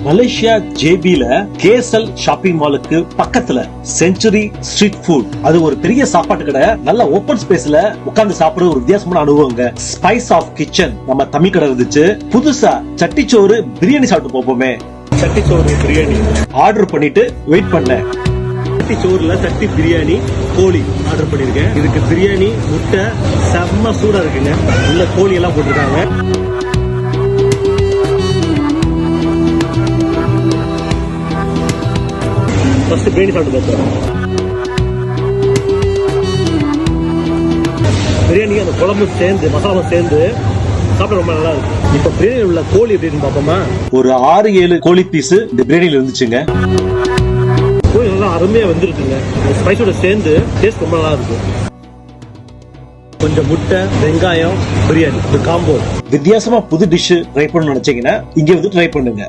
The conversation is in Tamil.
மலேசியா ஜேபில கேசல் ஷாப்பிங் மாலுக்கு பக்கத்துல செஞ்சுரி ஸ்ட்ரீட் ஃபுட், அது ஒரு பெரிய சாப்பாட்டு கடை. நல்ல ஓபன் ஸ்பேஸ்ல உட்கார்ந்து சாப்பிடுற ஒரு வித்தியாசமான அனுபவங்க. ஸ்பைஸ் ஆஃப் கிச்சன் நம்ம தமிழ் கடை இருந்துச்சு. புதுசா சட்டிச்சோறு பிரியாணி சாப்பிட்டு போப்போமே. சட்டிச்சோறு பிரியாணி ஆர்டர் பண்ணிட்டு வெயிட் பண்ணேன். சோறுல சட்டி பிரியாணி கோழி ஆர்டர் பண்ணிருக்கேன். இதுக்கு பிரியாணி முட்டை செம்ம சூடா இருக்குங்க. உள்ள கோழி எல்லாம் போட்டிருக்காங்க. ஃபர்ஸ்ட் பிரியாணி சாப்பிட்டு பார்த்தோம். பிரியாணி அந்த குழம்பு சேர்ந்து மசாலா சேர்ந்து சாப்பிட ரொம்ப நல்லா இருக்கு. இப்ப பிரியாணி உள்ள கோழி எப்படின்னு பாப்போமா. ஒரு 6-7 கோழி பீஸ் இந்த பிரியாணில இருந்துச்சுங்க. கோழி நல்லா அருமையா வந்துருக்குங்க. ஸ்பைஸோட சேர்ந்து டேஸ்ட் ரொம்ப நல்லா இருக்கு. கொஞ்சம் முட்டை, வெங்காயம், பிரியாணி, காம்போ. வித்தியாசமா புது டிஷ் ட்ரை பண்ணணும்னு நினைச்சீங்கன்னா இங்க வந்து ட்ரை பண்ணுங்க.